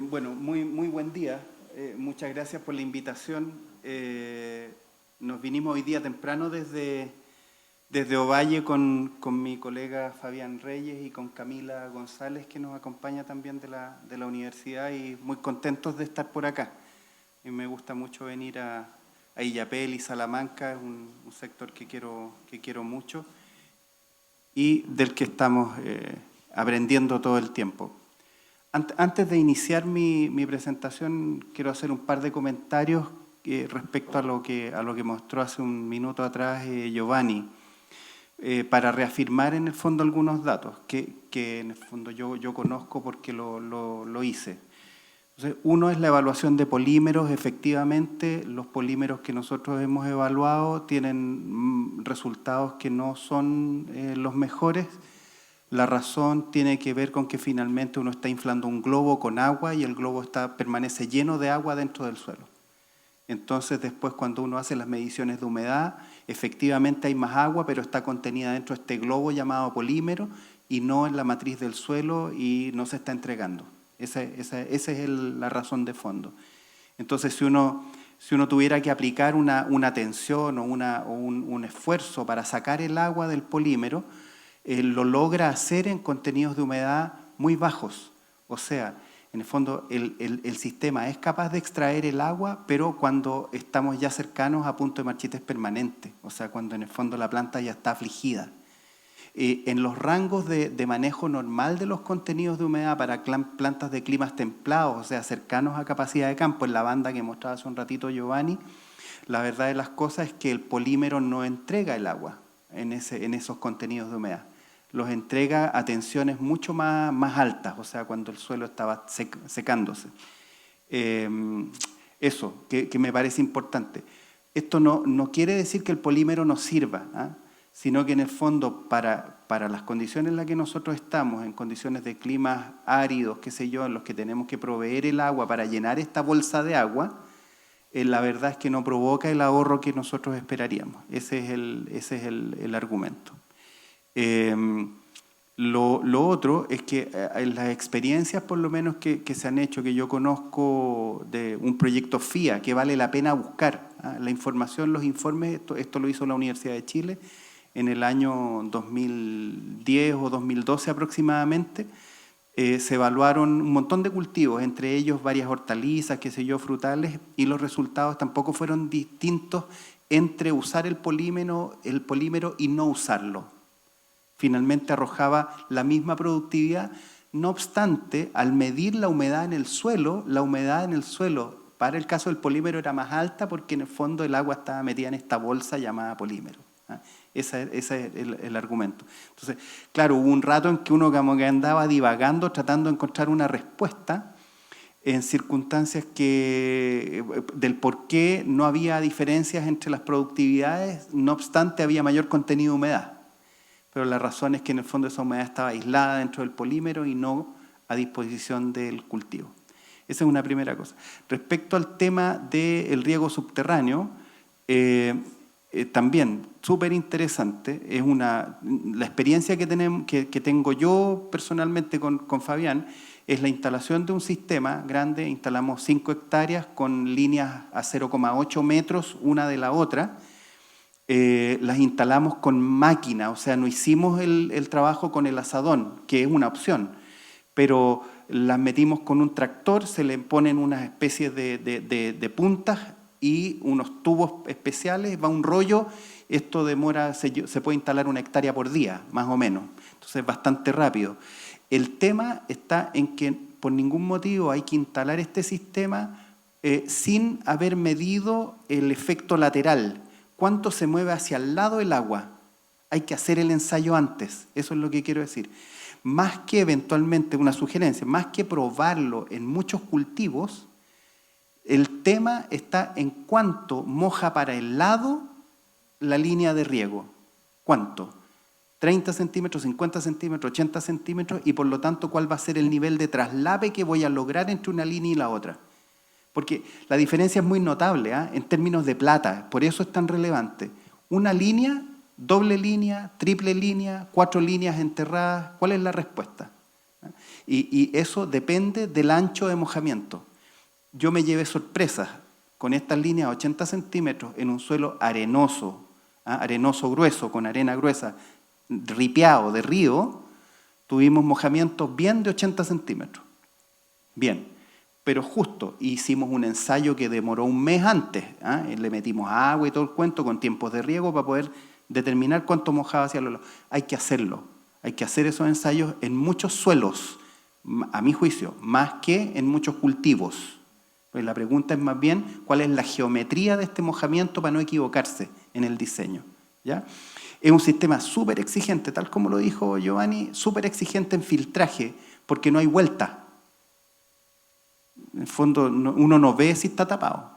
Bueno, muy buen día. Muchas gracias por la invitación. Nos vinimos hoy día temprano desde Ovalle con mi colega Fabián Reyes y con Camila González, que nos acompaña también de la universidad, y muy contentos de estar por acá. Y me gusta mucho venir a Illapel y Salamanca, es un sector que quiero mucho y del que estamos aprendiendo todo el tiempo. Antes de iniciar mi presentación, quiero hacer un par de comentarios respecto a lo que mostró hace un minuto atrás Giovanni, para reafirmar en el fondo algunos datos que en el fondo yo conozco porque lo hice. Entonces, uno es la evaluación de polímeros. Efectivamente, los polímeros que nosotros hemos evaluado tienen resultados que no son los mejores. La razón tiene que ver con que finalmente uno está inflando un globo con agua y el globo permanece lleno de agua dentro del suelo. Entonces después, cuando uno hace las mediciones de humedad, efectivamente hay más agua, pero está contenida dentro de este globo llamado polímero y no en la matriz del suelo, y no se está entregando. Esa es la razón de fondo. Entonces, si uno tuviera que aplicar una tensión o un esfuerzo para sacar el agua del polímero, lo logra hacer en contenidos de humedad muy bajos. O sea, en el fondo el sistema es capaz de extraer el agua, pero cuando estamos ya cercanos a punto de marchitez permanente, o sea, cuando en el fondo la planta ya está afligida. En los rangos de manejo normal de los contenidos de humedad para plantas de climas templados, o sea, cercanos a capacidad de campo, en la banda que mostraba hace un ratito Giovanni, la verdad de las cosas es que el polímero no entrega el agua en esos contenidos de humedad. Los entrega a tensiones mucho más altas, o sea, cuando el suelo estaba secándose. Eso, que me parece importante. Esto no quiere decir que el polímero no sirva, sino que en el fondo para las condiciones en las que nosotros estamos, en condiciones de climas áridos, qué sé yo, en los que tenemos que proveer el agua para llenar esta bolsa de agua, la verdad es que no provoca el ahorro que nosotros esperaríamos. Ese es el argumento. Lo otro es que en las experiencias, por lo menos que se han hecho, que yo conozco de un proyecto FIA, que vale la pena buscar, la información, los informes, esto lo hizo la Universidad de Chile en el año 2010 o 2012 aproximadamente. Se evaluaron un montón de cultivos, entre ellos varias hortalizas, qué sé yo, frutales, y los resultados tampoco fueron distintos entre usar el polímero y no usarlo. Finalmente arrojaba la misma productividad. No obstante, al medir la humedad en el suelo para el caso del polímero era más alta, porque en el fondo el agua estaba metida en esta bolsa llamada polímero. Ese es el argumento. Entonces, claro, hubo un rato en que uno como que andaba divagando, tratando de encontrar una respuesta en circunstancias del por qué no había diferencias entre las productividades, no obstante había mayor contenido de humedad. Pero la razón es que en el fondo esa humedad estaba aislada dentro del polímero y no a disposición del cultivo. Esa es una primera cosa. Respecto al tema del riego subterráneo, también súper interesante. La experiencia que tengo yo personalmente con Fabián es la instalación de un sistema grande. Instalamos 5 hectáreas con líneas a 0,8 metros una de la otra. Las instalamos con máquina, o sea, no hicimos el trabajo con el azadón, que es una opción, pero las metimos con un tractor, se le ponen unas especies de puntas y unos tubos especiales, va un rollo. Esto se puede instalar 1 hectárea por día, más o menos, entonces es bastante rápido. El tema está en que por ningún motivo hay que instalar este sistema sin haber medido el efecto lateral. ¿Cuánto se mueve hacia el lado el agua? Hay que hacer el ensayo antes, eso es lo que quiero decir. Más que eventualmente una sugerencia, más que probarlo en muchos cultivos, el tema está en cuánto moja para el lado la línea de riego. ¿Cuánto? 30 centímetros, 50 centímetros, 80 centímetros, y por lo tanto, ¿cuál va a ser el nivel de traslape que voy a lograr entre una línea y la otra? Porque la diferencia es muy notable en términos de plata, por eso es tan relevante. Una línea, doble línea, triple línea, 4 líneas enterradas, ¿cuál es la respuesta? Y eso depende del ancho de mojamiento. Yo me llevé sorpresas con estas líneas a 80 centímetros en un suelo arenoso, arenoso grueso, con arena gruesa, ripiado de río. Tuvimos mojamientos bien de 80 centímetros. Bien, pero justo hicimos un ensayo que demoró un mes antes. Le metimos agua y todo el cuento con tiempos de riego para poder determinar cuánto mojaba hacia los lados. Hay que hacerlo. Hay que hacer esos ensayos en muchos suelos, a mi juicio, más que en muchos cultivos. Pues la pregunta es más bien cuál es la geometría de este mojamiento para no equivocarse en el diseño, ¿ya? Es un sistema súper exigente, tal como lo dijo Giovanni, súper exigente en filtraje, porque no hay vuelta. En el fondo uno no ve si está tapado.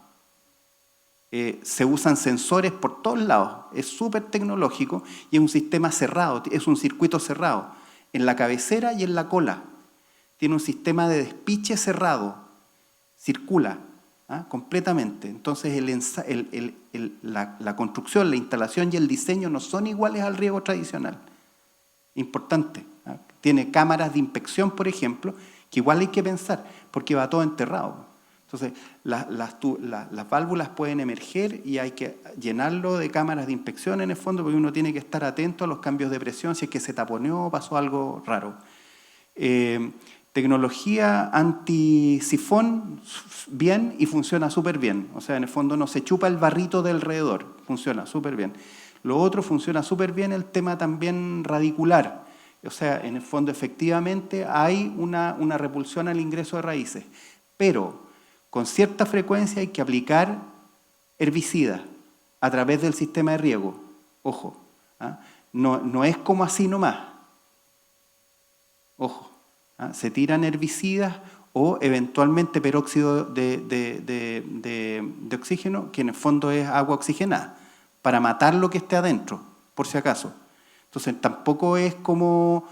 Se usan sensores por todos lados, es súper tecnológico y es un sistema cerrado, es un circuito cerrado, en la cabecera y en la cola. Tiene un sistema de despiche cerrado, circula completamente. Entonces la construcción, la instalación y el diseño no son iguales al riego tradicional. Importante. Tiene cámaras de inspección, por ejemplo, que igual hay que pensar, porque va todo enterrado. Entonces, las válvulas pueden emerger y hay que llenarlo de cámaras de inspección en el fondo, porque uno tiene que estar atento a los cambios de presión, si es que se taponeó o pasó algo raro. Tecnología antisifón, bien, y funciona súper bien. O sea, en el fondo no se chupa el barrito de alrededor, funciona súper bien. Lo otro, funciona súper bien el tema también radicular. O sea, en el fondo efectivamente hay una repulsión al ingreso de raíces, pero con cierta frecuencia hay que aplicar herbicidas a través del sistema de riego. Ojo, no es como así nomás. Ojo. Se tiran herbicidas o eventualmente peróxido de oxígeno, que en el fondo es agua oxigenada, para matar lo que esté adentro, por si acaso. Entonces tampoco es como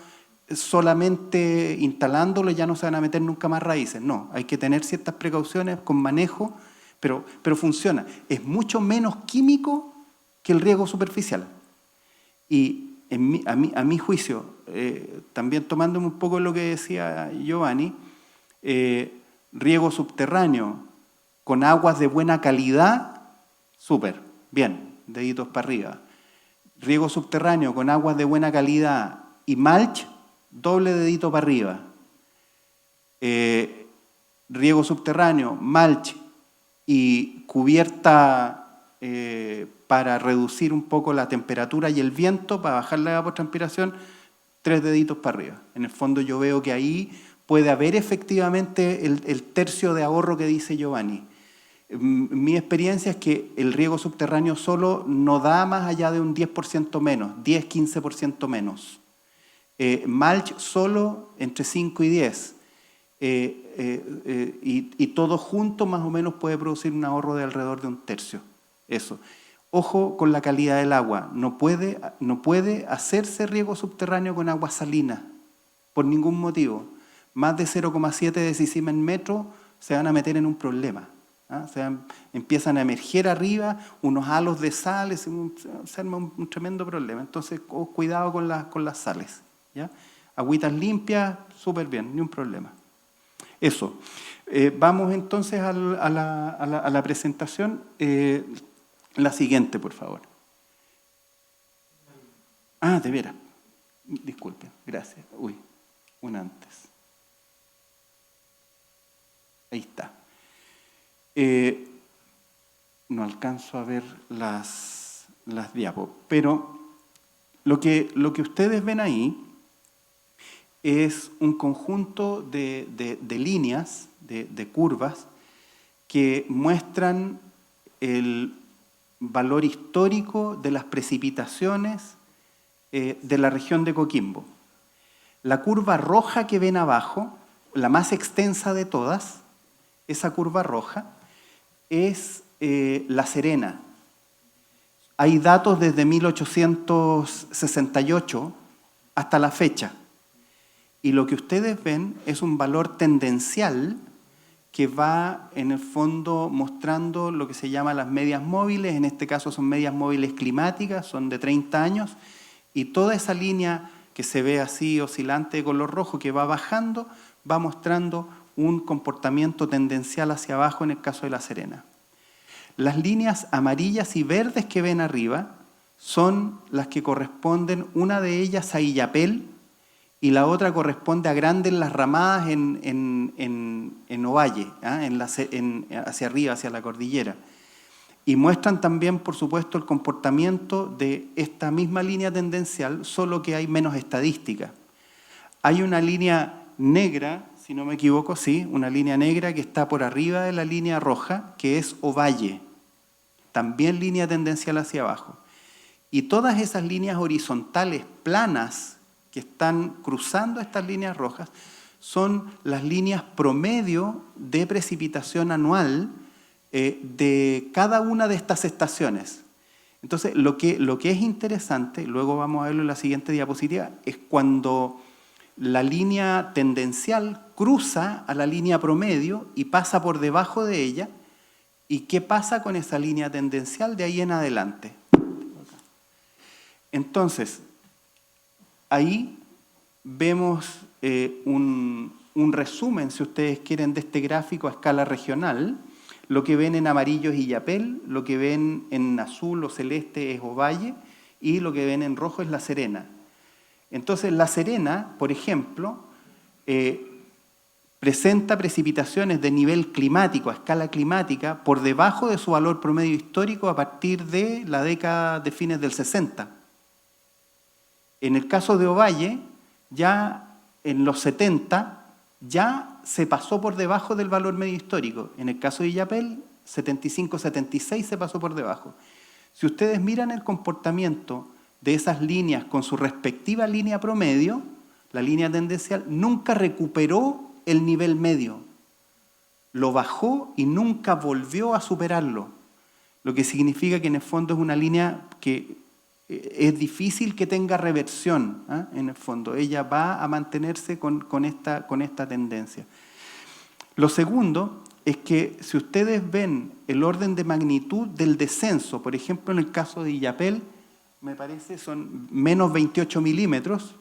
solamente instalándolo ya no se van a meter nunca más raíces. No, hay que tener ciertas precauciones con manejo, pero funciona. Es mucho menos químico que el riego superficial. Y a mi juicio, también tomándome un poco lo que decía Giovanni, riego subterráneo con aguas de buena calidad, súper, bien, deditos para arriba. Riego subterráneo con aguas de buena calidad y mulch, doble dedito para arriba. Riego subterráneo, mulch y cubierta para reducir un poco la temperatura y el viento, para bajar la evapotranspiración, 3 deditos para arriba. En el fondo yo veo que ahí puede haber efectivamente el tercio de ahorro que dice Giovanni. Mi experiencia es que el riego subterráneo solo no da más allá de un 10% menos, 10-15% menos. Mulch solo entre 5 y 10. Y todo junto más o menos puede producir un ahorro de alrededor de un tercio. Eso. Ojo con la calidad del agua. No puede hacerse riego subterráneo con agua salina, por ningún motivo. Más de 0,7 decisimen metro se van a meter en un problema. Empiezan a emerger arriba unos halos de sales, se arma un tremendo problema. Entonces, cuidado con las sales. ¿Ya? Agüitas limpias, súper bien, ni un problema. Eso. Vamos entonces a la presentación. La siguiente, por favor. De veras. Disculpen, gracias. Uy, una antes. Ahí está. No alcanzo a ver las diapos, pero lo que ustedes ven ahí es un conjunto de líneas, de curvas, que muestran el valor histórico de las precipitaciones de la región de Coquimbo. La curva roja que ven abajo, la más extensa de todas, esa curva roja, es La Serena. Hay datos desde 1868 hasta la fecha. Y lo que ustedes ven es un valor tendencial que va en el fondo mostrando lo que se llama las medias móviles. En este caso son medias móviles climáticas, son de 30 años. Y toda esa línea que se ve así oscilante de color rojo, que va bajando, va mostrando un comportamiento tendencial hacia abajo en el caso de La Serena. Las líneas amarillas y verdes que ven arriba son las que corresponden, una de ellas a Illapel y la otra corresponde a Grandes Las Ramadas en Ovalle, hacia arriba, hacia la cordillera. Y muestran también, por supuesto, el comportamiento de esta misma línea tendencial, solo que hay menos estadística. Hay una línea negra, si no me equivoco, sí, una línea negra que está por arriba de la línea roja, que es Ovalle, también línea tendencial hacia abajo. Y todas esas líneas horizontales planas que están cruzando estas líneas rojas son las líneas promedio de precipitación anual de cada una de estas estaciones. Entonces, lo que es interesante, luego vamos a verlo en la siguiente diapositiva, es cuando la línea tendencial cruza a la línea promedio y pasa por debajo de ella. ¿Y qué pasa con esa línea tendencial de ahí en adelante? Entonces, ahí vemos un resumen, si ustedes quieren, de este gráfico a escala regional. Lo que ven en amarillo es Illapel, lo que ven en azul o celeste es Ovalle y lo que ven en rojo es La Serena. Entonces, La Serena, por ejemplo, presenta precipitaciones de nivel climático, a escala climática, por debajo de su valor promedio histórico a partir de la década de fines del 60. En el caso de Ovalle, ya en los 70, ya se pasó por debajo del valor medio histórico. En el caso de Illapel, 75-76 se pasó por debajo. Si ustedes miran el comportamiento de esas líneas con su respectiva línea promedio, la línea tendencial nunca recuperó el nivel medio. Lo bajó y nunca volvió a superarlo. Lo que significa que en el fondo es una línea que es difícil que tenga reversión, ¿eh? En el fondo. Ella va a mantenerse con esta tendencia. Lo segundo es que si ustedes ven el orden de magnitud del descenso, por ejemplo, en el caso de Illapel, me parece son menos 28 milímetros,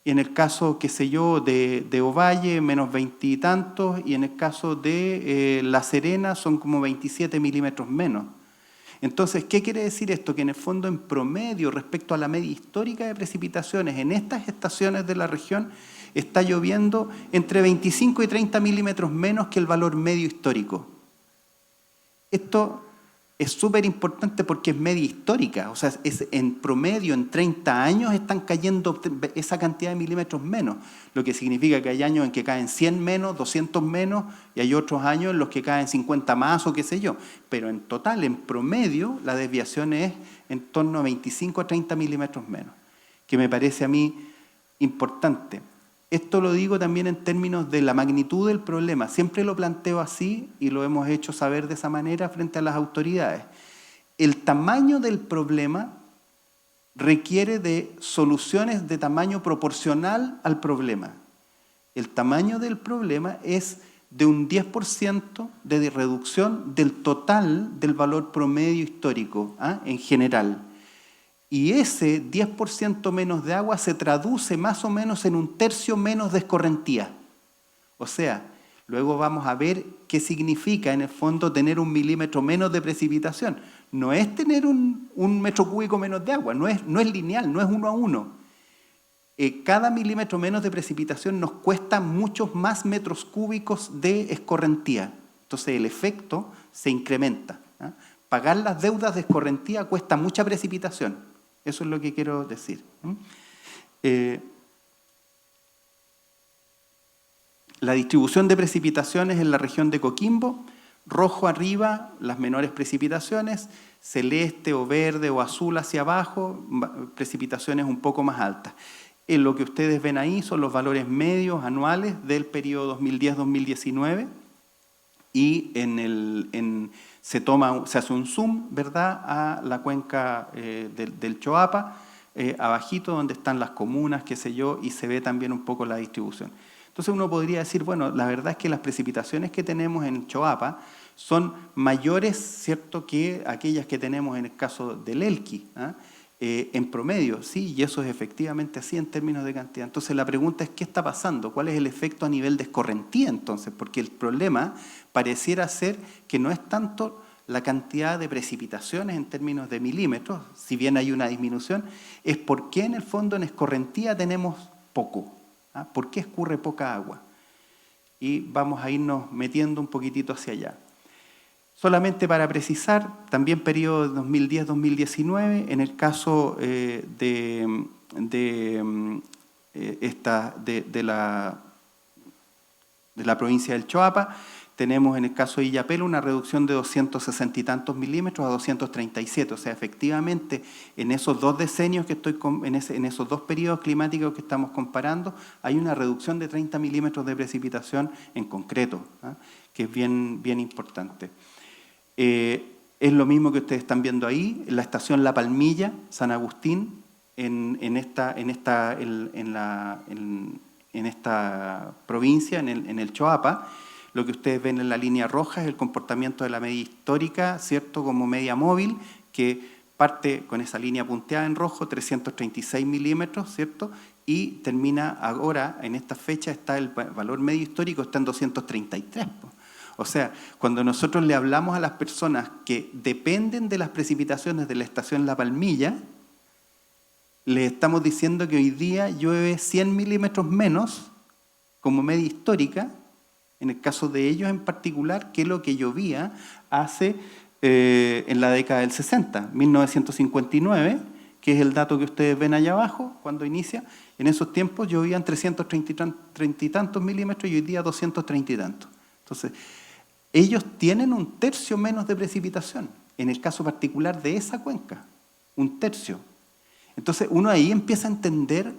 y en el caso, qué sé yo, de Ovalle, menos 20 y tantos, y en el caso de La Serena son como 27 milímetros menos. Entonces, ¿qué quiere decir esto? Que en el fondo, en promedio, respecto a la media histórica de precipitaciones, en estas estaciones de la región, está lloviendo entre 25 y 30 milímetros menos que el valor medio histórico. Esto es súper importante porque es media histórica, o sea, es en promedio, en 30 años están cayendo esa cantidad de milímetros menos, lo que significa que hay años en que caen 100 menos, 200 menos, y hay otros años en los que caen 50 más o qué sé yo, pero en total, en promedio, la desviación es en torno a 25 a 30 milímetros menos, que me parece a mí importante. Esto lo digo también en términos de la magnitud del problema. Siempre lo planteo así y lo hemos hecho saber de esa manera frente a las autoridades. El tamaño del problema requiere de soluciones de tamaño proporcional al problema. El tamaño del problema es de un 10% de reducción del total del valor promedio histórico, ¿eh? En general. Y ese 10% menos de agua se traduce más o menos en un tercio menos de escorrentía. O sea, luego vamos a ver qué significa en el fondo tener 1 milímetro menos de precipitación. No es tener un metro cúbico menos de agua, no es lineal, no es 1 a 1. Cada milímetro menos de precipitación nos cuesta muchos más metros cúbicos de escorrentía. Entonces el efecto se incrementa, ¿eh? Pagar las deudas de escorrentía cuesta mucha precipitación. Eso es lo que quiero decir. La distribución de precipitaciones en la región de Coquimbo, rojo arriba, las menores precipitaciones, celeste o verde o azul hacia abajo, precipitaciones un poco más altas. Lo que ustedes ven ahí son los valores medios anuales del periodo 2010-2019 y se hace un zoom, ¿verdad?, a la cuenca del Choapa, abajito donde están las comunas, qué sé yo, y se ve también un poco la distribución. Entonces uno podría decir, bueno, la verdad es que las precipitaciones que tenemos en Choapa son mayores, ¿cierto?, que aquellas que tenemos en el caso del Elqui, ¿eh? en promedio, sí, y eso es efectivamente así en términos de cantidad. Entonces la pregunta es, ¿qué está pasando? ¿Cuál es el efecto a nivel de escorrentía entonces? Porque el problema pareciera ser que no es tanto la cantidad de precipitaciones en términos de milímetros, si bien hay una disminución, es por qué en el fondo en escorrentía tenemos poco. ¿Ah? ¿Por qué escurre poca agua? Y vamos a irnos metiendo un poquitito hacia allá. Solamente para precisar, también periodo 2010-2019, en el caso de la provincia del Choapa, tenemos en el caso de Illapel una reducción de 260 y tantos milímetros a 237. O sea, efectivamente, en esos dos decenios que en esos dos periodos climáticos que estamos comparando, hay una reducción de 30 milímetros de precipitación en concreto, ¿eh? Que es bien importante. Es lo mismo que ustedes están viendo ahí, en la estación La Palmilla, San Agustín, en esta provincia, en el Choapa. Lo que ustedes ven en la línea roja es el comportamiento de la media histórica, ¿cierto?, como media móvil, que parte con esa línea punteada en rojo, 336 milímetros, ¿cierto?, y termina ahora, en esta fecha, está el valor medio histórico, está en 233. O sea, cuando nosotros le hablamos a las personas que dependen de las precipitaciones de la estación La Palmilla, les estamos diciendo que hoy día llueve 100 milímetros menos como media histórica, en el caso de ellos en particular, que lo que llovía hace en la década del 60, 1959, que es el dato que ustedes ven allá abajo, cuando inicia. En esos tiempos llovían 330 y tantos milímetros y hoy día 230 y tantos. Entonces, ellos tienen un tercio menos de precipitación, en el caso particular de esa cuenca, un tercio. Entonces uno ahí empieza a entender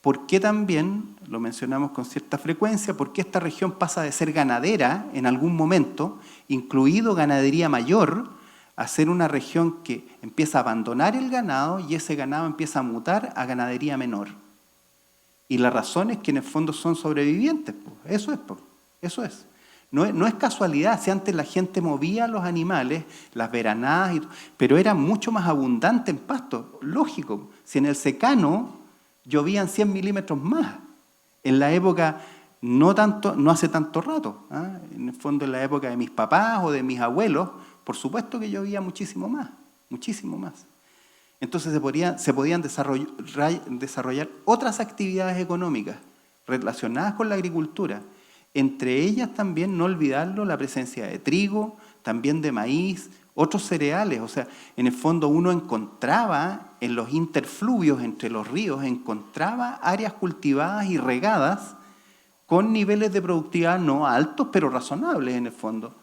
por qué también, lo mencionamos con cierta frecuencia, por qué esta región pasa de ser ganadera en algún momento, incluido ganadería mayor, a ser una región que empieza a abandonar el ganado y ese ganado empieza a mutar a ganadería menor. Y la razón es que en el fondo son sobrevivientes, eso es. No es casualidad, si antes la gente movía los animales, las veranadas, pero era mucho más abundante en pasto, lógico. Si en el secano llovían 100 milímetros más, en la época no hace tanto rato, ¿eh? En el fondo en la época de mis papás o de mis abuelos, por supuesto que llovía muchísimo más. Entonces se podían desarrollar otras actividades económicas relacionadas con la agricultura. Entre ellas también, no olvidarlo, la presencia de trigo, también de maíz, otros cereales. O sea, en el fondo uno encontraba en los interfluvios entre los ríos, encontraba áreas cultivadas y regadas con niveles de productividad no altos, pero razonables en el fondo.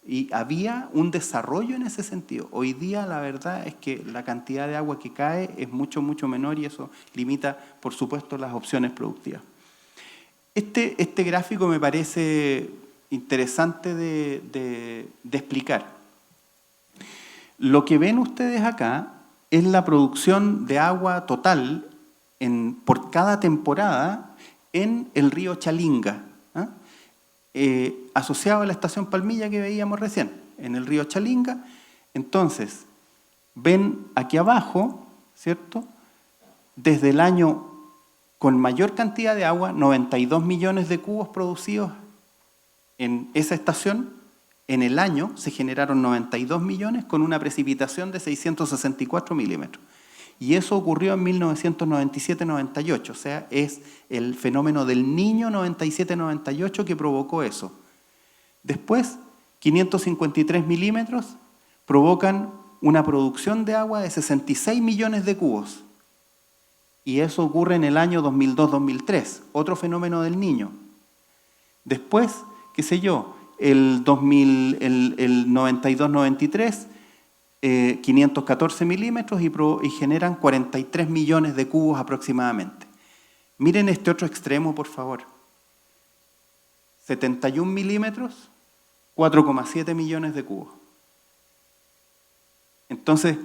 Y había un desarrollo en ese sentido. Hoy día la verdad es que la cantidad de agua que cae es mucho menor y eso limita, por supuesto, las opciones productivas. Este gráfico me parece interesante de explicar. Lo que ven ustedes acá es la producción de agua total por cada temporada en el río Chalinga, asociado a la estación Palmilla que veíamos recién, en el río Chalinga. Entonces, ven aquí abajo, ¿cierto?, desde el año con mayor cantidad de agua, 92 millones de cubos producidos en esa estación. En el año se generaron 92 millones con una precipitación de 664 milímetros. Y eso ocurrió en 1997-98, o sea, es el fenómeno del Niño 97-98 que provocó eso. Después, 553 milímetros provocan una producción de agua de 66 millones de cubos. Y eso ocurre en el año 2002-2003, otro fenómeno del Niño. Después, qué sé yo, el 92-93, 514 milímetros y generan 43 millones de cubos aproximadamente. Miren este otro extremo, por favor. 71 milímetros, 4,7 millones de cubos. Entonces,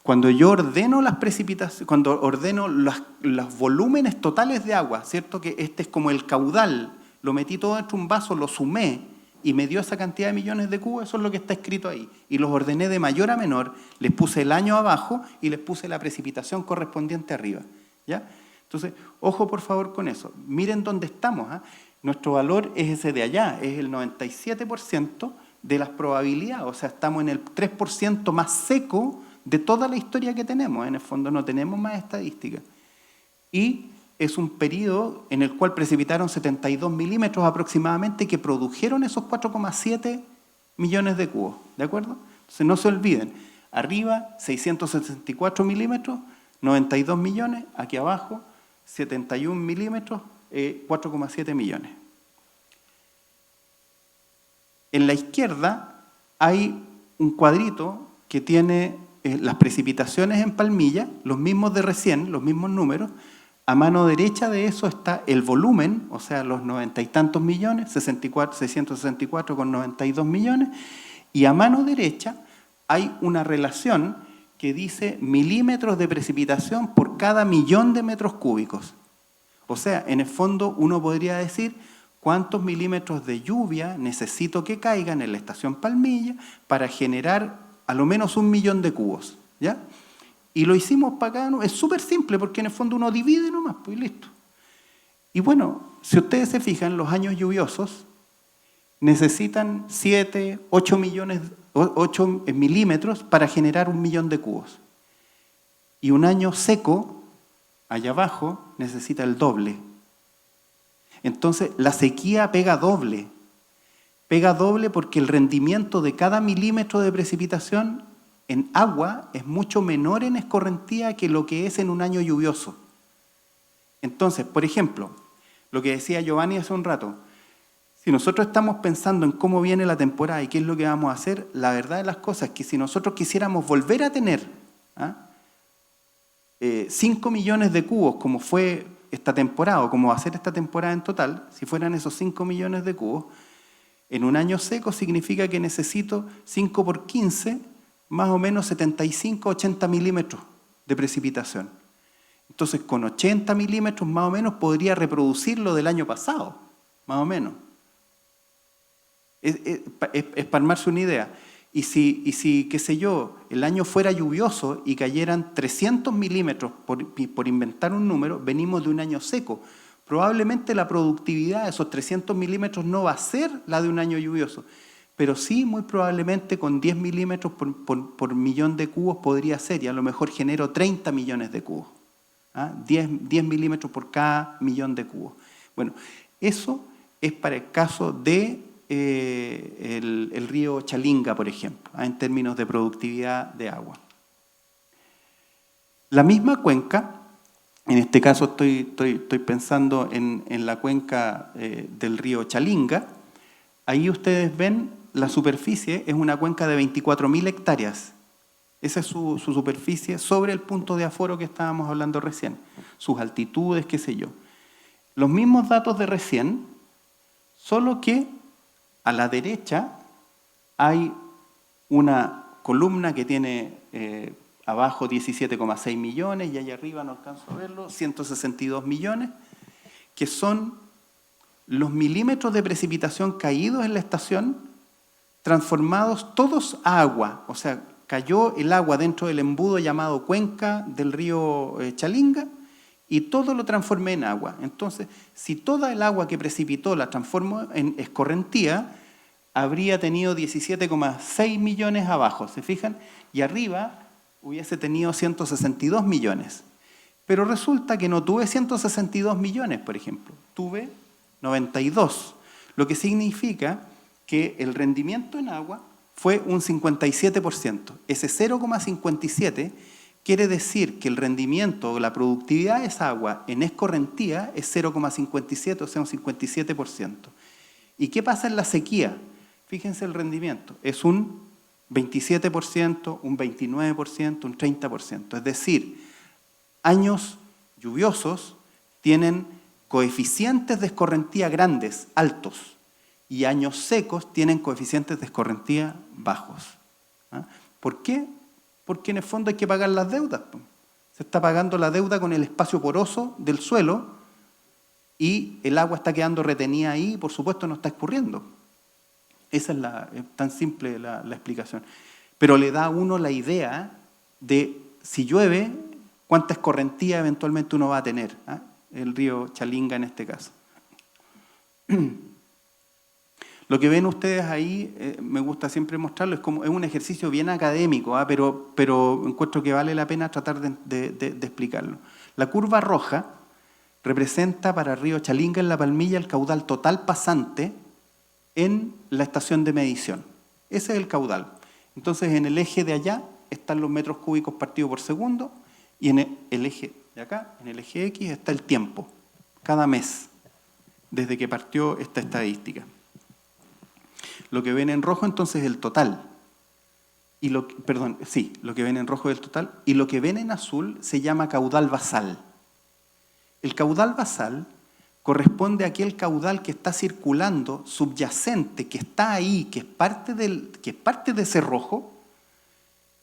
cuando yo ordeno las precipitaciones, cuando ordeno los volúmenes totales de agua, ¿cierto? Que este es como el caudal, lo metí todo dentro de un vaso, lo sumé y me dio esa cantidad de millones de cubos, eso es lo que está escrito ahí. Y los ordené de mayor a menor, les puse el año abajo y les puse la precipitación correspondiente arriba, ¿ya? Entonces, ojo por favor con eso. Miren dónde estamos, ¿eh? Nuestro valor es ese de allá, es el 97% de las probabilidades, o sea, estamos en el 3% más seco de toda la historia que tenemos. En el fondo no tenemos más estadísticas. Y es un periodo en el cual precipitaron 72 milímetros aproximadamente que produjeron esos 4,7 millones de cubos, ¿de acuerdo? Entonces no se olviden, arriba 664 milímetros, 92 millones, aquí abajo 71 milímetros, 4,7 millones. En la izquierda hay un cuadrito que tiene las precipitaciones en Palmilla, los mismos de recién, los mismos números. A mano derecha de eso está el volumen, o sea, los 90 y tantos millones, 664 con 92 millones, y a mano derecha hay una relación que dice milímetros de precipitación por cada millón de metros cúbicos. O sea, en el fondo uno podría decir cuántos milímetros de lluvia necesito que caigan en la estación Palmilla para generar a lo menos 1 millón de cubos, ¿ya? Y lo hicimos para acá, es súper simple, porque en el fondo uno divide nomás, pues listo. Y bueno, si ustedes se fijan, los años lluviosos necesitan 7, 8 milímetros para generar 1 millón de cubos. Y un año seco, allá abajo, necesita el doble. Entonces, la sequía pega doble. Pega doble porque el rendimiento de cada milímetro de precipitación en agua es mucho menor en escorrentía que lo que es en un año lluvioso. Entonces, por ejemplo, lo que decía Giovanni hace un rato, si nosotros estamos pensando en cómo viene la temporada y qué es lo que vamos a hacer, la verdad de las cosas es que si nosotros quisiéramos volver a tener 5 millones de cubos como fue esta temporada o como va a ser esta temporada en total, si fueran esos 5 millones de cubos, en un año seco significa que necesito 5 por 15, más o menos 75, 80 milímetros de precipitación. Entonces, con 80 milímetros más o menos podría reproducir lo del año pasado, más o menos. Es para armarse una idea. Y si, qué sé yo, el año fuera lluvioso y cayeran 300 milímetros, por inventar un número, venimos de un año seco. Probablemente la productividad de esos 300 milímetros no va a ser la de un año lluvioso, pero sí, muy probablemente con 10 milímetros por millón de cubos podría ser, y a lo mejor genero 30 millones de cubos. 10 milímetros por cada millón de cubos. Bueno, eso es para el caso de el río Chalinga, por ejemplo, en términos de productividad de agua. La misma cuenca, en este caso estoy pensando en la cuenca del río Chalinga, ahí ustedes ven la superficie, es una cuenca de 24.000 hectáreas. Esa es su superficie sobre el punto de aforo que estábamos hablando recién, sus altitudes, qué sé yo. Los mismos datos de recién, solo que a la derecha hay una columna que tiene abajo 17,6 millones y allá arriba, no alcanzo a verlo, 162 millones, que son los milímetros de precipitación caídos en la estación transformados todos a agua. O sea, cayó el agua dentro del embudo llamado cuenca del río Chalinga y todo lo transformé en agua. Entonces, si toda el agua que precipitó la transformó en escorrentía, habría tenido 17,6 millones abajo, ¿se fijan? Y arriba hubiese tenido 162 millones. Pero resulta que no tuve 162 millones, por ejemplo. Tuve 92, lo que significa que el rendimiento en agua fue un 57%. Ese 0,57 quiere decir que el rendimiento o la productividad de esa agua en escorrentía es 0,57, o sea, un 57%. ¿Y qué pasa en la sequía? Fíjense el rendimiento, es un 27%, un 29%, un 30%. Es decir, años lluviosos tienen coeficientes de escorrentía grandes, altos, y años secos tienen coeficientes de escorrentía bajos. ¿Por qué? Porque en el fondo hay que pagar las deudas. Se está pagando la deuda con el espacio poroso del suelo y el agua está quedando retenida ahí y por supuesto no está escurriendo. Esa es tan simple la explicación. Pero le da a uno la idea de, si llueve, cuánta escorrentía eventualmente uno va a tener, ¿eh? El río Chalinga en este caso. Lo que ven ustedes ahí, me gusta siempre mostrarlo, es un ejercicio bien académico, ¿eh? pero encuentro que vale la pena tratar de explicarlo. La curva roja representa para el río Chalinga en La Palmilla el caudal total pasante en la estación de medición. Ese es el caudal. Entonces, en el eje de allá están los metros cúbicos partidos por segundo y en el eje de acá, en el eje X, está el tiempo, cada mes, desde que partió esta estadística. Lo que ven en rojo entonces es el total. Lo que ven en rojo es el total. Y lo que ven en azul se llama caudal basal. El caudal basal corresponde a aquel caudal que está circulando, subyacente, que está ahí, que es parte de ese rojo,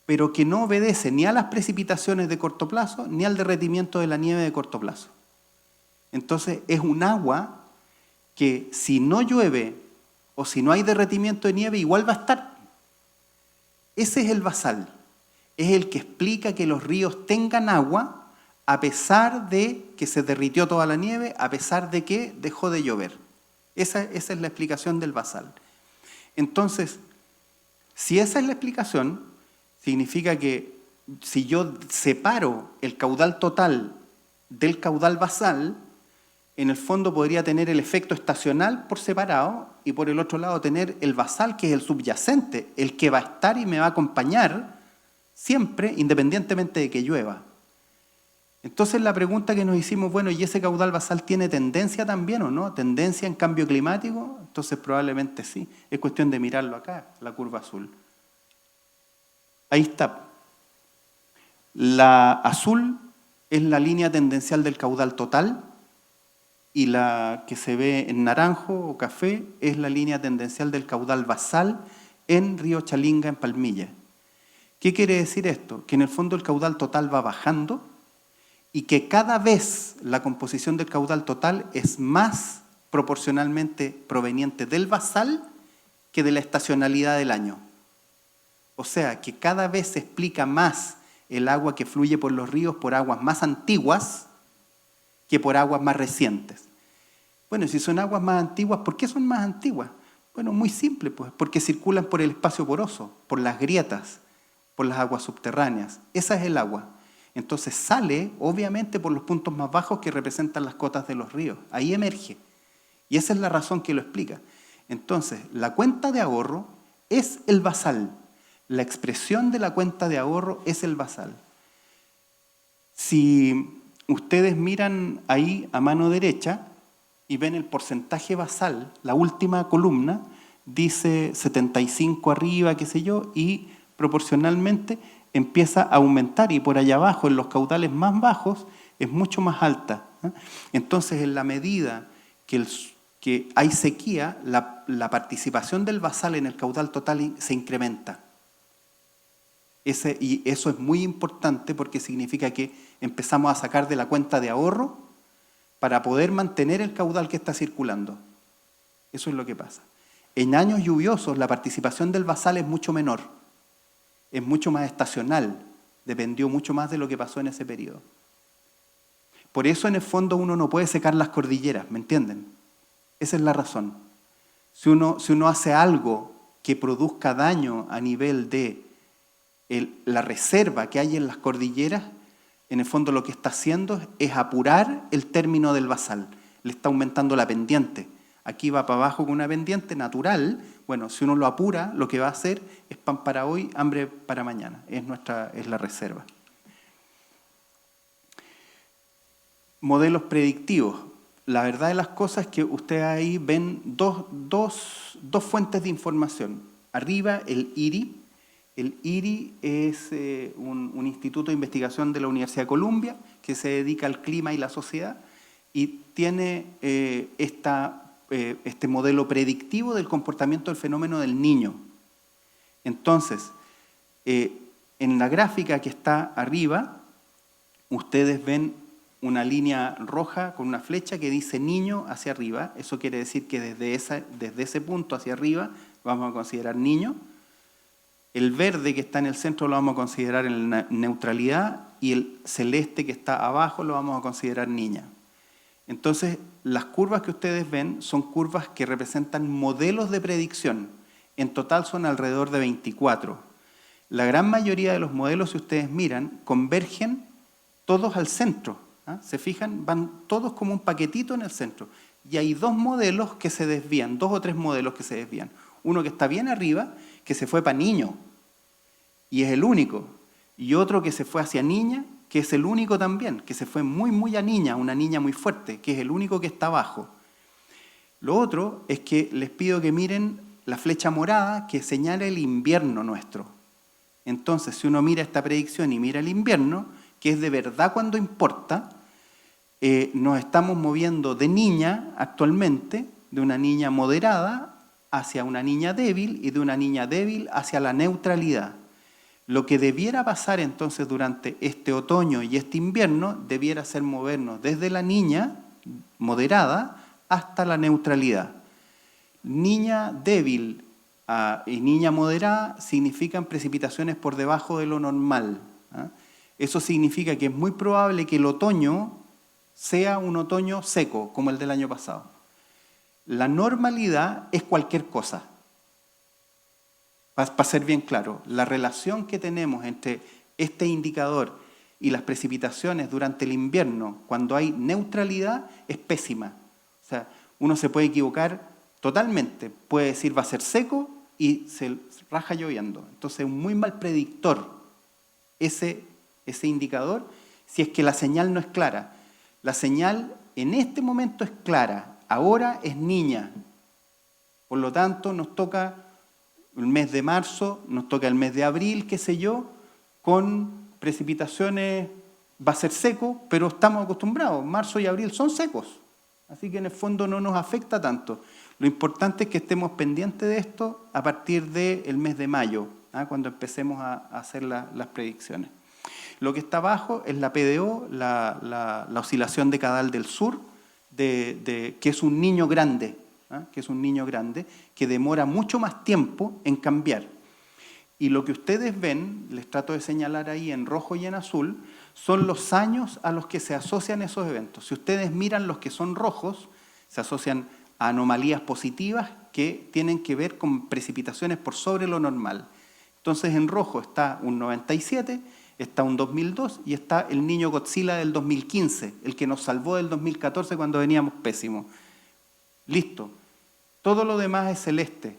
pero que no obedece ni a las precipitaciones de corto plazo, ni al derretimiento de la nieve de corto plazo. Entonces es un agua que si no llueve o si no hay derretimiento de nieve, igual va a estar. Ese es el basal. Es el que explica que los ríos tengan agua a pesar de que se derritió toda la nieve, a pesar de que dejó de llover. Esa es la explicación del basal. Entonces, si esa es la explicación, significa que si yo separo el caudal total del caudal basal, en el fondo podría tener el efecto estacional por separado y por el otro lado tener el basal, que es el subyacente, el que va a estar y me va a acompañar siempre, independientemente de que llueva. Entonces la pregunta que nos hicimos, bueno, ¿y ese caudal basal tiene tendencia también o no? ¿Tendencia en cambio climático? Entonces probablemente sí. Es cuestión de mirarlo acá, la curva azul. Ahí está. La azul es la línea tendencial del caudal total y la que se ve en naranjo o café es la línea tendencial del caudal basal en Río Chalinga, en Palmilla. ¿Qué quiere decir esto? Que en el fondo el caudal total va bajando y que cada vez la composición del caudal total es más proporcionalmente proveniente del basal que de la estacionalidad del año. O sea, que cada vez se explica más el agua que fluye por los ríos por aguas más antiguas que por aguas más recientes. Bueno, si son aguas más antiguas, ¿por qué son más antiguas? Bueno, muy simple, pues, porque circulan por el espacio poroso, por las grietas, por las aguas subterráneas. Esa es el agua. Entonces sale, obviamente, por los puntos más bajos que representan las cotas de los ríos. Ahí emerge. Y esa es la razón que lo explica. Entonces, la cuenta de ahorro es el basal. La expresión de la cuenta de ahorro es el basal. Si ustedes miran ahí a mano derecha y ven el porcentaje basal, la última columna dice 75 arriba, qué sé yo, y proporcionalmente empieza a aumentar y por allá abajo, en los caudales más bajos, es mucho más alta. Entonces, en la medida que hay sequía, la participación del basal en el caudal total se incrementa. Y eso es muy importante porque significa que empezamos a sacar de la cuenta de ahorro para poder mantener el caudal que está circulando. Eso es lo que pasa. En años lluviosos la participación del basal es mucho menor, es mucho más estacional, dependió mucho más de lo que pasó en ese periodo. Por eso en el fondo uno no puede secar las cordilleras, ¿me entienden? Esa es la razón. Si uno hace algo que produzca daño a nivel de la reserva que hay en las cordilleras, en el fondo lo que está haciendo es apurar el término del basal. Le está aumentando la pendiente. Aquí va para abajo con una pendiente natural. Bueno, si uno lo apura, lo que va a hacer es pan para hoy, hambre para mañana. Es la reserva. Modelos predictivos. La verdad de las cosas es que ustedes ahí ven dos fuentes de información. Arriba, el IRI. El IRI es un instituto de investigación de la Universidad de Columbia que se dedica al clima y la sociedad y tiene este modelo predictivo del comportamiento del fenómeno del Niño. Entonces, en la gráfica que está arriba, ustedes ven una línea roja con una flecha que dice Niño hacia arriba. Eso quiere decir que desde ese punto hacia arriba vamos a considerar niño. El verde que está en el centro lo vamos a considerar en la neutralidad y el celeste que está abajo lo vamos a considerar niña. Entonces, las curvas que ustedes ven son curvas que representan modelos de predicción. En total son alrededor de 24. La gran mayoría de los modelos, si ustedes miran, convergen todos al centro. ¿Ah? ¿Se fijan? Van todos como un paquetito en el centro. Y hay dos modelos que se desvían, 2 o 3 modelos que se desvían. Uno que está bien arriba, que se fue para niño, y es el único. Y otro que se fue hacia niña, que es el único también, que se fue muy a niña, una niña muy fuerte, que es el único que está abajo. Lo otro es que les pido que miren la flecha morada que señala el invierno nuestro. Entonces, si uno mira esta predicción y mira el invierno, que es de verdad cuando importa, nos estamos moviendo de niña actualmente, de una niña moderada hacia una niña débil y de una niña débil hacia la neutralidad. Lo que debiera pasar entonces durante este otoño y este invierno debiera ser movernos desde la niña moderada hasta la neutralidad. Niña débil y niña moderada significan precipitaciones por debajo de lo normal. Eso significa que es muy probable que el otoño sea un otoño seco, como el del año pasado. La normalidad es cualquier cosa. Para ser bien claro, la relación que tenemos entre este indicador y las precipitaciones durante el invierno, cuando hay neutralidad, es pésima. O sea, uno se puede equivocar totalmente. Puede decir va a ser seco y se raja lloviendo. Entonces es un muy mal predictor ese indicador si es que la señal no es clara. La señal en este momento es clara, ahora es niña. Por lo tanto, nos toca el mes de marzo, nos toca el mes de abril, qué sé yo, con precipitaciones, va a ser seco, pero estamos acostumbrados, marzo y abril son secos, así que en el fondo no nos afecta tanto. Lo importante es que estemos pendientes de esto a partir del mes de mayo, cuando empecemos a hacer las predicciones. Lo que está abajo es la PDO, la oscilación decadal del sur, que es un niño grande, que es un niño grande, que demora mucho más tiempo en cambiar. Y lo que ustedes ven, les trato de señalar ahí en rojo y en azul, son los años a los que se asocian esos eventos. Si ustedes miran los que son rojos, se asocian a anomalías positivas que tienen que ver con precipitaciones por sobre lo normal. Entonces en rojo está un 97, está un 2002 y está el niño Godzilla del 2015, el que nos salvó del 2014 cuando veníamos pésimos. Listo. Todo lo demás es celeste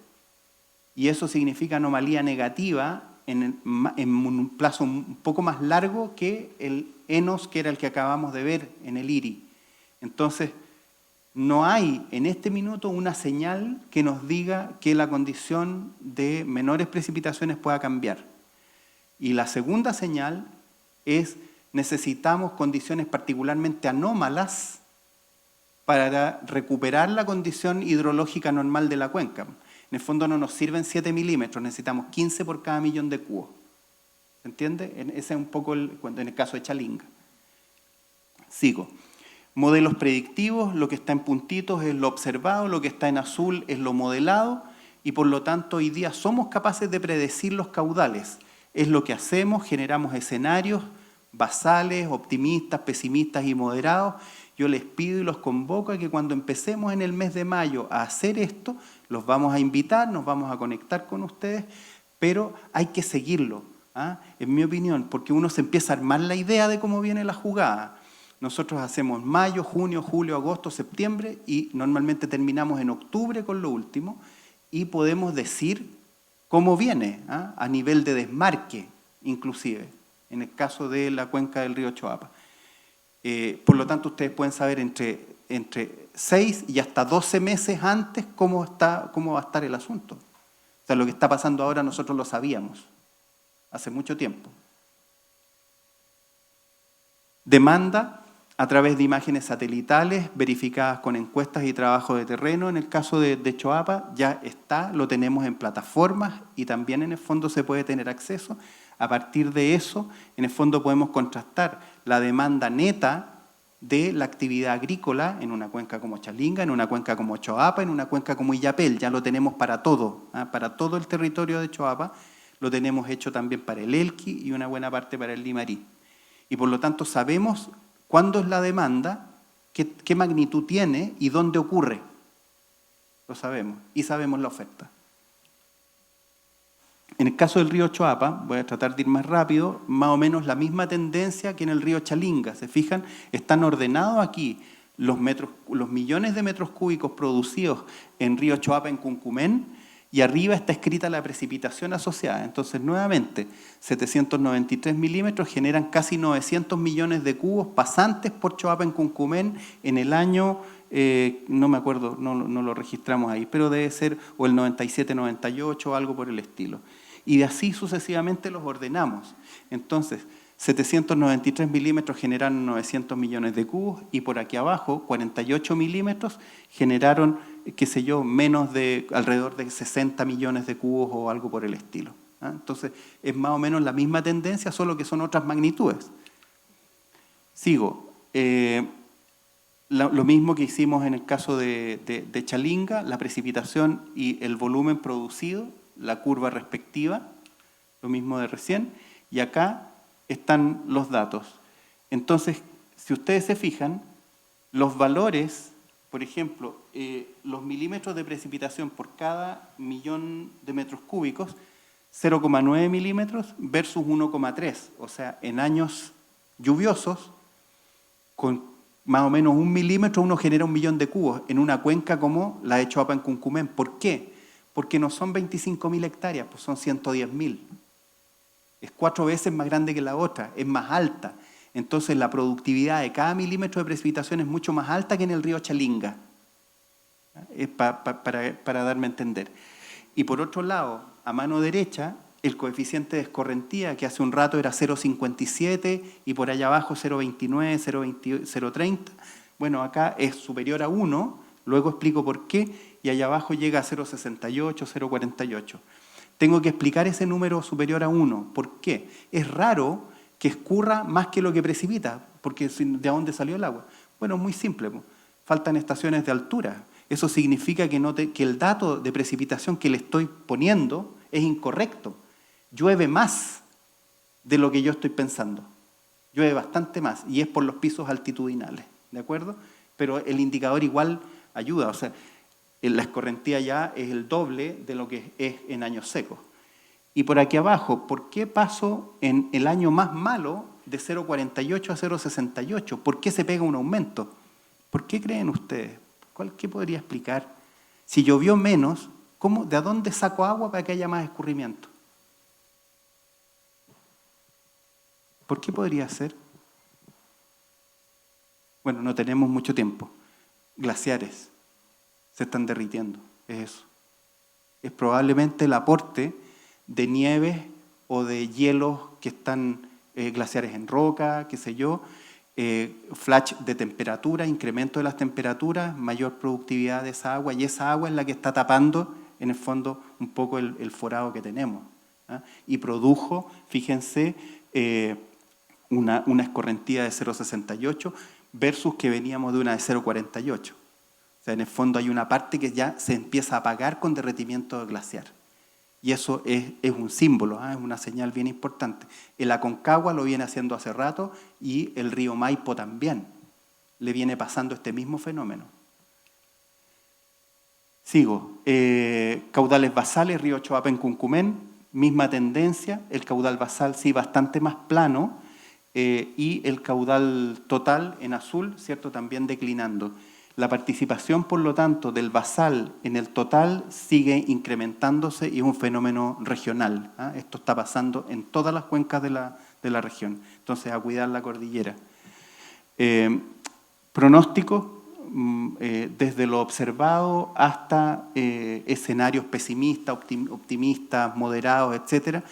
y eso significa anomalía negativa en un plazo un poco más largo que el ENOS, que era el que acabamos de ver en el IRI. Entonces, no hay en este minuto una señal que nos diga que la condición de menores precipitaciones pueda cambiar. Y la segunda señal es necesitamos condiciones particularmente anómalas para recuperar la condición hidrológica normal de la cuenca. En el fondo no nos sirven 7 milímetros, necesitamos 15 por cada millón de cubos. ¿Se entiende? Ese es un poco en el caso de Chalinga. Sigo. Modelos predictivos, lo que está en puntitos es lo observado, lo que está en azul es lo modelado y por lo tanto hoy día somos capaces de predecir los caudales. Es lo que hacemos, generamos escenarios basales, optimistas, pesimistas y moderados. Yo les pido y los convoco a que cuando empecemos en el mes de mayo a hacer esto, los vamos a invitar, nos vamos a conectar con ustedes, pero hay que seguirlo, en mi opinión, porque uno se empieza a armar la idea de cómo viene la jugada. Nosotros hacemos mayo, junio, julio, agosto, septiembre y normalmente terminamos en octubre con lo último y podemos decir cómo viene, a nivel de desmarque inclusive, en el caso de la cuenca del río Choapa. Por lo tanto, ustedes pueden saber entre 6 y hasta 12 meses antes cómo va a estar el asunto. O sea, lo que está pasando ahora nosotros lo sabíamos hace mucho tiempo. Demanda a través de imágenes satelitales verificadas con encuestas y trabajo de terreno. En el caso de Choapa ya está, lo tenemos en plataformas y también en el fondo se puede tener acceso. A partir de eso, en el fondo podemos contrastar la demanda neta de la actividad agrícola en una cuenca como Chalinga, en una cuenca como Choapa, en una cuenca como Illapel. Ya lo tenemos para todo, para todo el territorio de Choapa. Lo tenemos hecho también para el Elqui y una buena parte para el Limarí. Y por lo tanto sabemos cuándo es la demanda, qué magnitud tiene y dónde ocurre. Lo sabemos. Y sabemos la oferta. En el caso del río Choapa, voy a tratar de ir más rápido, más o menos la misma tendencia que en el río Chalinga. ¿Se fijan? Están ordenados aquí los millones de metros cúbicos producidos en río Choapa, en Cuncumén, y arriba está escrita la precipitación asociada. Entonces, nuevamente, 793 milímetros generan casi 900 millones de cubos pasantes por Choapa, en Cuncumén, en el año, no me acuerdo, no lo registramos ahí, pero debe ser o el 97-98 o algo por el estilo. Y de así sucesivamente los ordenamos. Entonces, 793 milímetros generaron 900 millones de cubos y por aquí abajo, 48 milímetros generaron, qué sé yo, alrededor de 60 millones de cubos o algo por el estilo. Entonces, es más o menos la misma tendencia, solo que son otras magnitudes. Sigo. Lo mismo que hicimos en el caso de Chalinga, la precipitación y el volumen producido, la curva respectiva, lo mismo de recién, y acá están los datos. Entonces, si ustedes se fijan, los valores, por ejemplo, los milímetros de precipitación por cada millón de metros cúbicos, 0,9 milímetros versus 1,3. O sea, en años lluviosos, con más o menos 1 milímetro uno genera 1 millón de cubos en una cuenca como la de Choapa, en Cuncumén. ¿Por qué? Porque no son 25.000 hectáreas, pues son 110.000. Es 4 veces más grande que la otra, es más alta. Entonces la productividad de cada milímetro de precipitación es mucho más alta que en el río Chalinga. Es para darme a entender. Y por otro lado, a mano derecha, el coeficiente de escorrentía, que hace un rato era 0,57 y por allá abajo 0,29, 0,30. Bueno, acá es superior a 1, luego explico por qué, y allá abajo llega a 0,68, 0,48. Tengo que explicar ese número superior a 1. ¿Por qué? Es raro que escurra más que lo que precipita, porque ¿de dónde salió el agua? Bueno, muy simple, faltan estaciones de altura. Eso significa que el dato de precipitación que le estoy poniendo es incorrecto. Llueve más de lo que yo estoy pensando. Llueve bastante más y es por los pisos altitudinales, ¿de acuerdo? Pero el indicador igual ayuda, o sea, la escorrentía ya es el doble de lo que es en años secos. Y por aquí abajo, ¿por qué paso en el año más malo de 0,48 a 0,68? ¿Por qué se pega un aumento? ¿Por qué creen ustedes? ¿Qué podría explicar? Si llovió menos, ¿de dónde saco agua para que haya más escurrimiento? ¿Por qué podría ser? Bueno, no tenemos mucho tiempo. Glaciares se están derritiendo, es eso. Es probablemente el aporte de nieves o de hielos que están glaciares en roca, qué sé yo, flash de temperatura, incremento de las temperaturas, mayor productividad de esa agua, y esa agua es la que está tapando, en el fondo, un poco el forado que tenemos. Y produjo, fíjense, una escorrentía de 0,68 versus que veníamos de una de 0,48. O sea, en el fondo hay una parte que ya se empieza a apagar con derretimiento glaciar. Y eso es un símbolo, es una señal bien importante. El Aconcagua lo viene haciendo hace rato y el río Maipo también le viene pasando este mismo fenómeno. Sigo. Caudales basales, río Choapa, en Cuncumén, misma tendencia. El caudal basal sí bastante más plano y el caudal total en azul, ¿cierto?, también declinando. La participación, por lo tanto, del basal en el total sigue incrementándose y es un fenómeno regional. Esto está pasando en todas las cuencas de la región. Entonces, a cuidar la cordillera. Pronóstico, desde lo observado hasta escenarios pesimistas, optimistas, moderados, etcétera,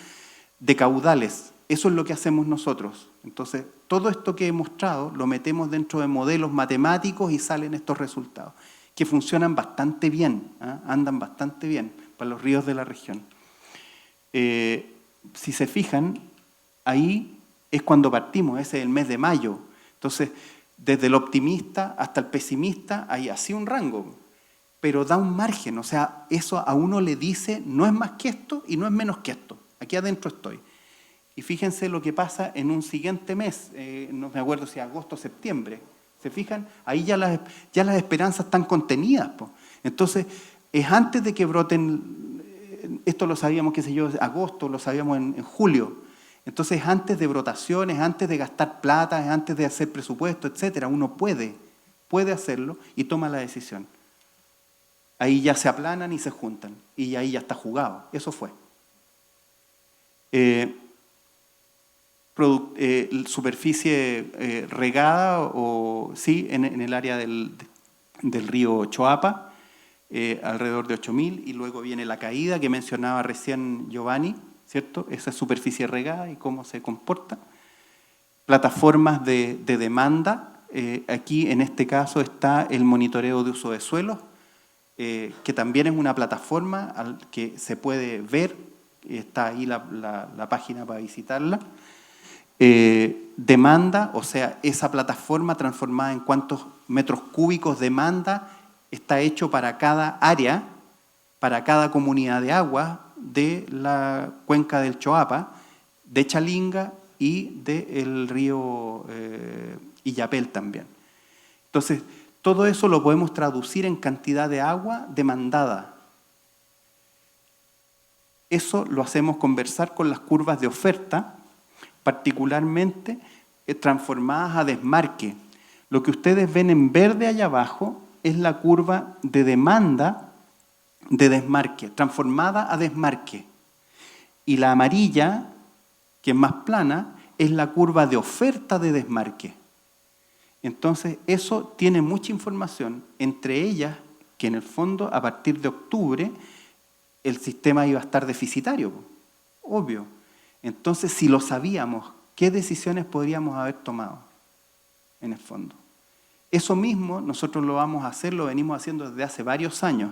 de caudales. Eso es lo que hacemos nosotros. Entonces, todo esto que he mostrado lo metemos dentro de modelos matemáticos y salen estos resultados, que funcionan bastante bien, andan bastante bien para los ríos de la región. Si se fijan, ahí es cuando partimos, ese es el mes de mayo. Entonces, desde el optimista hasta el pesimista hay así un rango, pero da un margen, o sea, eso a uno le dice no es más que esto y no es menos que esto, aquí adentro estoy. Y fíjense lo que pasa en un siguiente mes, no me acuerdo si agosto o septiembre, ¿se fijan? Ahí ya las esperanzas están contenidas, po. Entonces, es antes de que broten, esto lo sabíamos, qué sé yo, agosto, lo sabíamos en julio. Entonces, antes de brotaciones, antes de gastar plata, antes de hacer presupuesto, etcétera, uno puede hacerlo y toma la decisión. Ahí ya se aplanan y se juntan, y ahí ya está jugado. Eso fue. Superficie regada, o sí, en el área del río Choapa, alrededor de 8.000, y luego viene la caída que mencionaba recién Giovanni, ¿cierto? Esa superficie regada y cómo se comporta. Plataformas de demanda, aquí en este caso está el monitoreo de uso de suelos, que también es una plataforma que se puede ver, está ahí la página para visitarla. Demanda, o sea, esa plataforma transformada en cuántos metros cúbicos demanda está hecho para cada área, para cada comunidad de agua de la cuenca del Choapa, de Chalinga y del río Illapel también. Entonces, todo eso lo podemos traducir en cantidad de agua demandada. Eso lo hacemos conversar con las curvas de oferta, particularmente transformadas a desmarque. Lo que ustedes ven en verde allá abajo es la curva de demanda de desmarque, transformada a desmarque. Y la amarilla, que es más plana, es la curva de oferta de desmarque. Entonces, eso tiene mucha información, entre ellas que en el fondo, a partir de octubre, el sistema iba a estar deficitario, obvio. Entonces, si lo sabíamos, ¿qué decisiones podríamos haber tomado en el fondo? Eso mismo nosotros lo vamos a hacer, lo venimos haciendo desde hace varios años.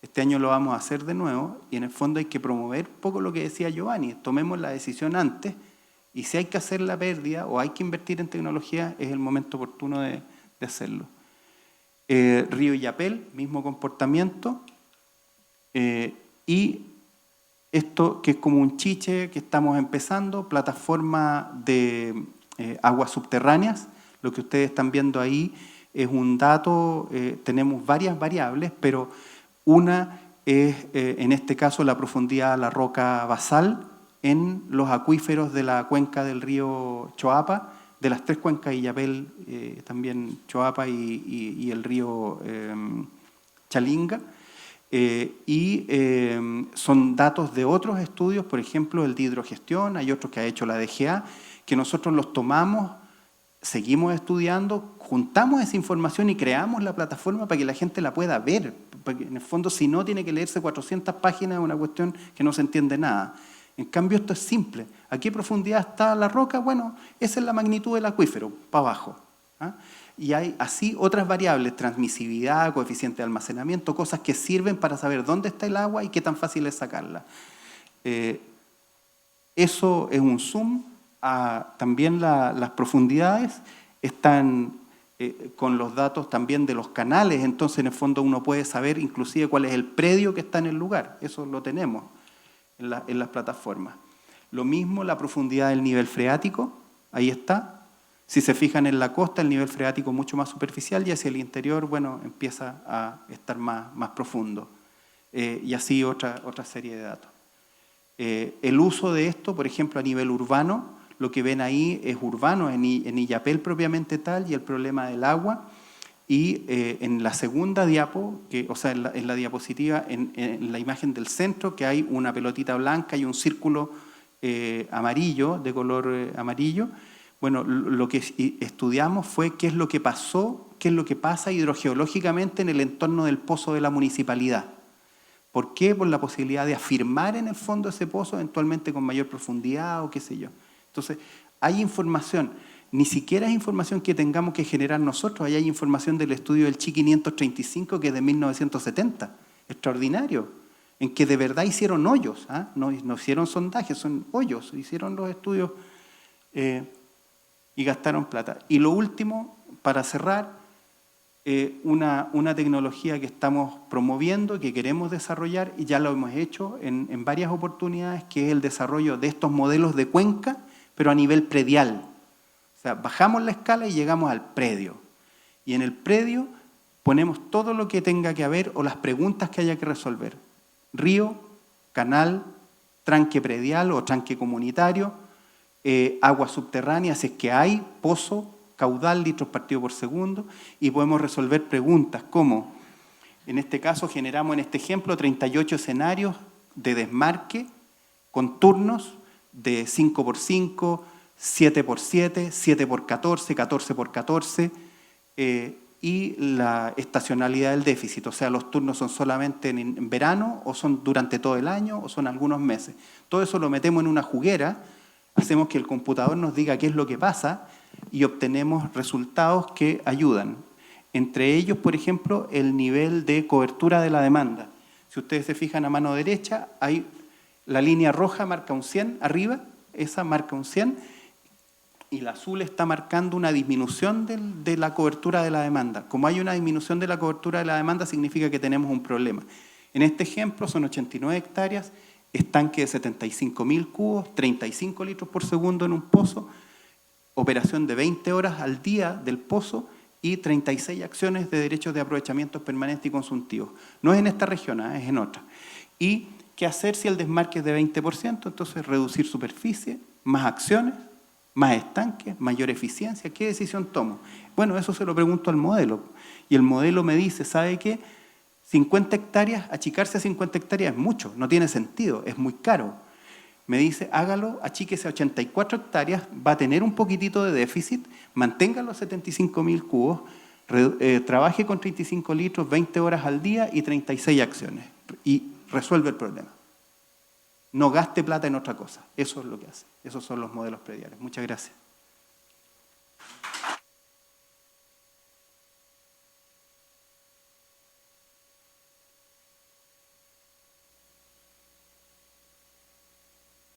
Este año lo vamos a hacer de nuevo y en el fondo hay que promover un poco lo que decía Giovanni. Tomemos la decisión antes y si hay que hacer la pérdida o hay que invertir en tecnología, es el momento oportuno de hacerlo. Río Illapel, mismo comportamiento. Y esto que es como un chiche que estamos empezando, plataforma de aguas subterráneas. Lo que ustedes están viendo ahí es un dato, tenemos varias variables, pero una es, en este caso, la profundidad de la roca basal en los acuíferos de la cuenca del río Choapa, de las tres cuencas, Illapel, también Choapa y el río Chalinga. Son datos de otros estudios, por ejemplo, el de hidrogestión, hay otros que ha hecho la DGA, que nosotros los tomamos, seguimos estudiando, juntamos esa información y creamos la plataforma para que la gente la pueda ver, porque en el fondo si no tiene que leerse 400 páginas, es una cuestión que no se entiende nada. En cambio esto es simple. ¿A qué profundidad está la roca? Bueno, esa es la magnitud del acuífero, para abajo. ¿Ah? Y hay así otras variables, transmisividad, coeficiente de almacenamiento, cosas que sirven para saber dónde está el agua y qué tan fácil es sacarla. Eso es un zoom. También las profundidades están con los datos también de los canales, entonces en el fondo uno puede saber inclusive cuál es el predio que está en el lugar, eso lo tenemos en las plataformas. Lo mismo la profundidad del nivel freático, ahí está. Si se fijan en la costa, el nivel freático es mucho más superficial y hacia el interior, bueno, empieza a estar más profundo. Y así otra serie de datos. El uso de esto, por ejemplo, a nivel urbano, lo que ven ahí es urbano, en Illapel propiamente tal, y el problema del agua. Y en la segunda diapo, o sea, en la diapositiva, en la imagen del centro, que hay una pelotita blanca y un círculo amarillo, de color amarillo. Bueno, lo que estudiamos fue qué es lo que pasó, qué es lo que pasa hidrogeológicamente en el entorno del pozo de la municipalidad. ¿Por qué? Por la posibilidad de afirmar en el fondo ese pozo, eventualmente con mayor profundidad o qué sé yo. Entonces, hay información, ni siquiera es información que tengamos que generar nosotros, hay información del estudio del Chi 535 que es de 1970, extraordinario, en que de verdad hicieron hoyos, ¿ah? No hicieron sondajes, son hoyos, hicieron los estudios y gastaron plata. Y lo último, para cerrar, una tecnología que estamos promoviendo, que queremos desarrollar, y ya lo hemos hecho en varias oportunidades, que es el desarrollo de estos modelos de cuenca, pero a nivel predial. O sea, bajamos la escala y llegamos al predio. Y en el predio ponemos todo lo que tenga que haber o las preguntas que haya que resolver. Río, canal, tranque predial o tranque comunitario, agua subterránea, si es que hay, pozo, caudal, litros partido por segundo, y podemos resolver preguntas como, en este caso generamos en este ejemplo 38 escenarios de desmarque con turnos de 5x5, 7x7, 7x14, 14x14, y la estacionalidad del déficit, o sea, los turnos son solamente en verano, o son durante todo el año, o son algunos meses. Todo eso lo metemos en una juguera, hacemos que el computador nos diga qué es lo que pasa y obtenemos resultados que ayudan. Entre ellos, por ejemplo, el nivel de cobertura de la demanda. Si ustedes se fijan a mano derecha, hay la línea roja marca un 100 arriba, esa marca un 100, y la azul está marcando una disminución de la cobertura de la demanda. Como hay una disminución de la cobertura de la demanda, significa que tenemos un problema. En este ejemplo son 89 hectáreas, estanque de 75.000 cubos, 35 litros por segundo en un pozo, operación de 20 horas al día del pozo y 36 acciones de derechos de aprovechamiento permanente y consultivos. No es en esta región, es en otra. ¿Y qué hacer si el desmarque es de 20%? Entonces reducir superficie, más acciones, más estanques, mayor eficiencia. ¿Qué decisión tomo? Bueno, eso se lo pregunto al modelo. Y el modelo me dice, ¿sabe qué? 50 hectáreas, achicarse a 50 hectáreas es mucho, no tiene sentido, es muy caro. Me dice, hágalo, achíquese a 84 hectáreas, va a tener un poquitito de déficit, mantenga los 75.000 cubos, trabaje con 35 litros, 20 horas al día y 36 acciones. Y resuelve el problema. No gaste plata en otra cosa. Eso es lo que hace. Esos son los modelos prediales. Muchas gracias.